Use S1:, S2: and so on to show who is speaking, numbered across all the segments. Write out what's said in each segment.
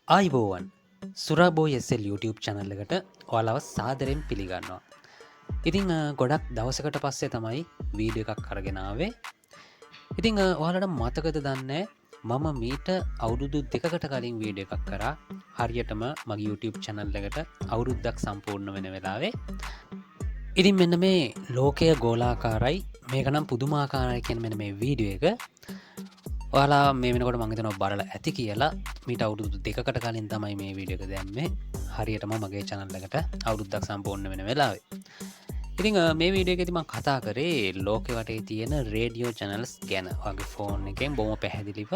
S1: ආයිබෝවන් සුරාබෝ SL YouTube channel එකට ඔයාලව සාදරයෙන් පිළිගන්නවා. ඉතිං ගොඩක් දවසකට පස්සේ තමයි වීඩියෝ එකක් කරගෙනාවේ. ඉතිං ඔයාලට මතකද දන්නේ මම මීට අවුරුදු දෙකකට කලින් වීඩියෝ එකක් කරා හරියටම මගේ YouTube චැනල් එකට අවුරුද්දක් සම්පූර්ණ වෙන වෙලාවේ. ඉතින් මෙන්න මේ ලෝකය ගෝලාකාරයි මේකනම් පුදුමාකාරයි කියන මෙන්න මේ වීඩියෝ එක ඔයාලා මේ වෙනකොට මංගතන බලලා ඇති කියලා මීට අවුරුදු දෙකකට කලින් තමයි මේ වීඩියෝ එක දැම්මේ හරියටම මගේ channel එකට අවුරුද්දක් සම්පූර්ණ වෙන වෙලාවේ. ඉතින් මේ වීඩියෝ එකේදී මම කතා කරේ ලෝකෙ වටේ තියෙන රේඩියෝ channels ගැන. ඔයාගේ ෆෝන් එකෙන් බොහොම පැහැදිලිව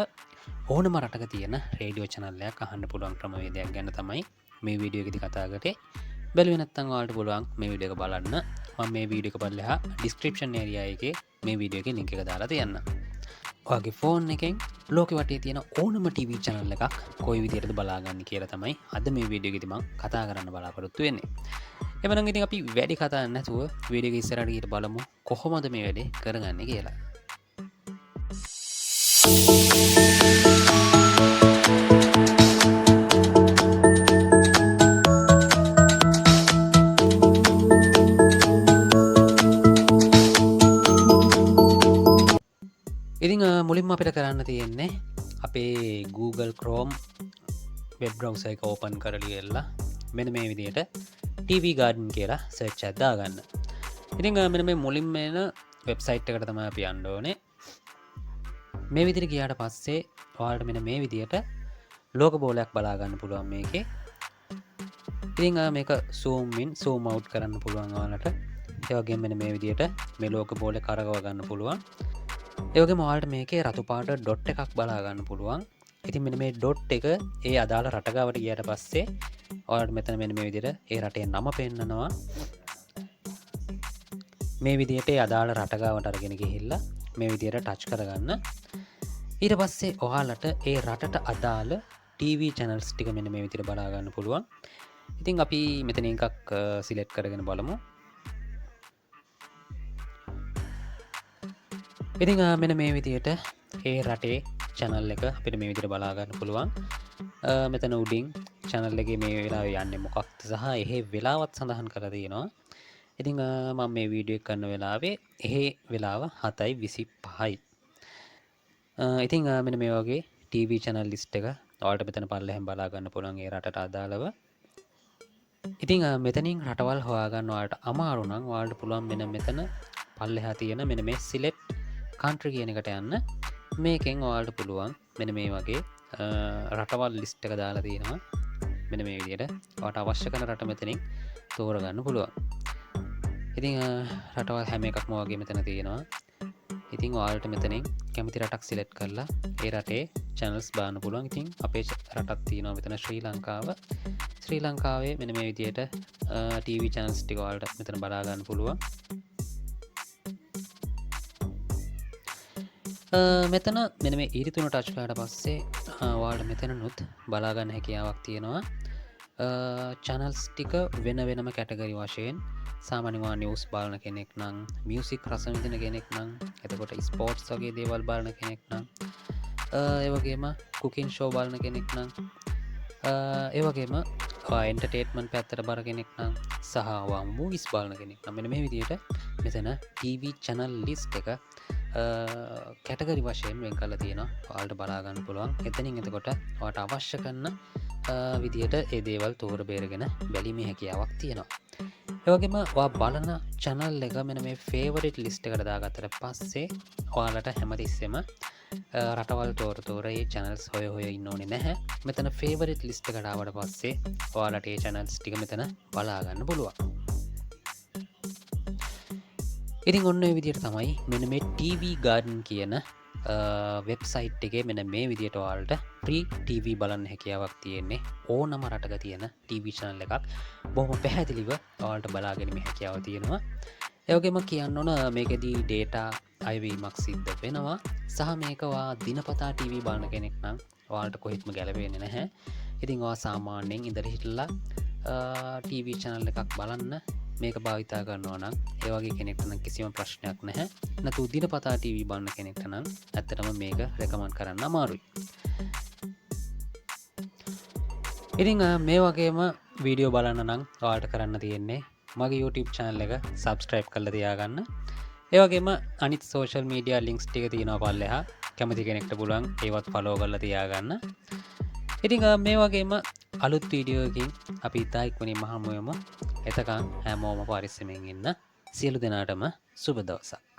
S1: ඕනම රටක තියෙන රේඩියෝ channel එකක් අහන්න පුළුවන් ක්‍රමවේදයක් ගැන තමයි මේ වීඩියෝ එකේදී කතා කරේ. බැලුවේ නැත්නම් ඔයාලට පුළුවන් මේ වීඩියෝ එක බලන්න. මම මේ වීඩියෝ එක බලලා description area එකේ මේ වීඩියෝ එකේ link එක දාලා තියන්නම්. ඔයාගේ ෆෝන් එකෙන් ලෝකෙ වටේ තියෙන ඕනම TV channel එකක් කොයි විදිහටද බලාගන්න කියලා තමයි අද මේ වීඩියෝ එකේදී මම කතා කරන්න බලාපොරොත්තු වෙන්නේ. එවනම් ඉතින් අපි වැඩි කතා නැතුව වීඩියෝ එක ඉස්සරහට ගිහින් බලමු කොහොමද මේ වැඩේ කරගන්නේ කියලා. ඉතින් මුලින්ම අපිට කරන්න තියෙන්නේ අපේ Google Chrome වෙබ් බ්‍රවුසර් එක ඕපන් කරලා මෙන්න මේ විදිහට TV Garden කියලා සර්ච් එකක් දාගන්න. ඉතින් මෙන්න මේ මුලින්ම එන වෙබ්සයිට් එකට තමයි අපි යන්න ඕනේ. මේ විදිහට ගියාට පස්සේ ඔයාලට මෙන්න මේ විදිහට ලෝගෝ බෝලයක් බලා ගන්න පුළුවන් මේකේ. ඉතින් මේක zoom in zoom out කරන්න පුළුවන් ඔයාලට. ඒ වගේම මෙන්න මේ විදිහට මේ ලෝගෝ බෝලේ කරකව ගන්න පුළුවන්. ඒවගේ මවාලට මේකේ රතු පාට ඩොට් එකක් බලාගන්න පුළුවන්. ඉතින් මෙන්න මේ ඩොට් එක ඒ අදාළ රටගාවට ගියට පස්සේ ඔයාලට මෙතන මෙන්න මේ විදිහට ඒ රටේ නම පෙන්නනවා. මේ විදිහට ඒ අදාළ රටගාවට අරගෙන ගිහිල්ලා මේ විදිහට ටච් කරගන්න. ඊට පස්සේ ඔයාලට ඒ රටට අදාළ TV channels ටික මෙන්න මේ විදිහට බලා ගන්න පුළුවන්. ඉතින් අපි මෙතන එකක් සිලෙක්ට් කරගෙන බලමු. ඉතින් මෙන්න මේ විදිහට ඒ රටේ channel එක අපිට මේ විදිහට බලා ගන්න පුළුවන්. මෙතන උඩින් channel එකේ මේ වෙලාවේ යන්නේ මොකක්ද සහ එහි වෙලාවත් සඳහන් කරලා තියෙනවා. ඉතින් මම මේ වීඩියෝ එක කරන වෙලාවේ එහි වෙලාව 7:25යි. ඉතින් මෙන්න මේ වගේ TV channel list එක ඔයාලට මෙතන පල්ලෙහෙන් බලා ගන්න පුළුවන් ඒ රටට අදාළව. ඉතින් මෙතනින් රටවල් හොයාගන්න ඔයාලට අමාරු නම් ඔයාලට පුළුවන් මෙන්න මෙතන පල්ලෙහා තියෙන මෙන්න මේ select country කියන එකට යන්න. මේකෙන් ඔයාලට පුළුවන් මෙන්න මේ වගේ රටවල් ලිස්ට් එක දාලා තියෙනවා. මෙන්න මේ විදිහට ඔයාලට අවශ්‍ය කරන රට මෙතනින් තෝරගන්න පුළුවන්. ඉතින් රටවල් හැම එකක්ම වගේ මෙතන තියෙනවා. ඉතින් ඔයාලට මෙතනින් කැමති රටක් සිලෙක්ට් කරලා ඒ රටේ channels බලන්න පුළුවන්. ඉතින් අපේ රටක් තියෙනවා මෙතන ශ්‍රී ලංකාව. ශ්‍රී ලංකාවේ මෙන්න මේ විදිහට TV channels ටික ඔයාලට මෙතන බලා ගන්න පුළුවන්. මෙතන මෙන මේ ඉරිතුන ටච් කරාට පස්සේ ඔයාලට මෙතනනුත් බලාගන්න හැකියාවක් තියෙනවා. channels ටික වෙන වෙනම කැටගරි වශයෙන් සාමාන්‍යවා නිවුස් බලන කෙනෙක් නම් මියුසික් රස විඳින කෙනෙක් නම් එතකොට ස්පෝර්ට්ස් වගේ දේවල් බලන කෙනෙක් නම් ඒ වගේම කුකින් ෂෝ බලන කෙනෙක් නම් ඒ වගේම එන්ටර්ටේන්මන්ට් පැත්තට බර කෙනෙක් නම් සහ මූවිස් බලන කෙනෙක් නම් මෙන්න මේ විදිහට මෙතන TV channel list එක කැටගරි වශයෙන් වෙන් කරලා තියෙනවා. ඔයාලට බලා ගන්න පුළුවන්. එතනින් එතකොට ඔයාලට අවශ්‍ය කරන විදියට ඒ දේවල් තෝර බේරගෙන බැලීමේ හැකියාවක් තියෙනවා. ඒ වගේම ඔයා බලන channel එක මෙන්න මේ favorite list එකට දාගත්තට පස්සේ ඔයාලට හැමතිස්සෙම රටවල් තෝර ඒ channels හොය ඉන්න ඕනේ නැහැ. මෙතන favorite list එකට ආවට පස්සේ ඔයාලට ඒ channels ටික මෙතන බලා ගන්න පුළුවන්. ඉතින් ඔන්න ඒ විදිහට තමයි මෙන්න මේ TV Garden කියන වෙබ්සයිට් එකේ මෙන්න මේ විදිහට ඔයාලට free TV බලන්න හැකියාවක් තියෙන්නේ. ඕනම රටක තියෙන TV channel එකක් බොහොම පැහැදිලිව ඔයාලට බලා ගැනීමේ හැකියාව තියෙනවා. ඒ වගේම කියන්න ඕන මේකෙදී data අයවීමක් සිද්ධ වෙනවා. සහ මේක ඔයා දිනපතා TV බලන කෙනෙක් නම් ඔයාලට කොහෙත්ම ගැලපෙන්නේ නැහැ. ඉතින් ඔයා සාමාන්‍යයෙන් ඉඳලා හිටලා TV channel එකක් බලන්න මේක භාවිතා කරනවා නම් ඒ වගේ කෙනෙක්ට නම් කිසිම ප්‍රශ්නයක් නැහැ. නැතු දිනපතා TV බලන කෙනෙක්ට නම් ඇත්තටම මේක රෙකමන්ඩ් කරන්න අමාරුයි. ඉතිං මේ වගේම වීඩියෝ බලන්න නම් ඔයාට කරන්න තියෙන්නේ මගේ YouTube channel එක සබස්ක්‍රයිබ් කරලා තියාගන්න. ඒවගේම අනිත් සෝෂල් මීඩියා ලින්ක්ස් ටික තියෙනවා පල්ලෙහා කැමති කෙනෙක්ට පුළුවන් ඒවත් ෆලෝ කරලා තියාගන්න. ඉතිං මේ වගේම අලුත් වීඩියෝකින් අපි ඉතා ඉක්මනින්ම හමුවෙමු. එතකන් හැමෝම පරිස්සමෙන් ඉන්න. සියලු දෙනාටම සුබ දවසක්.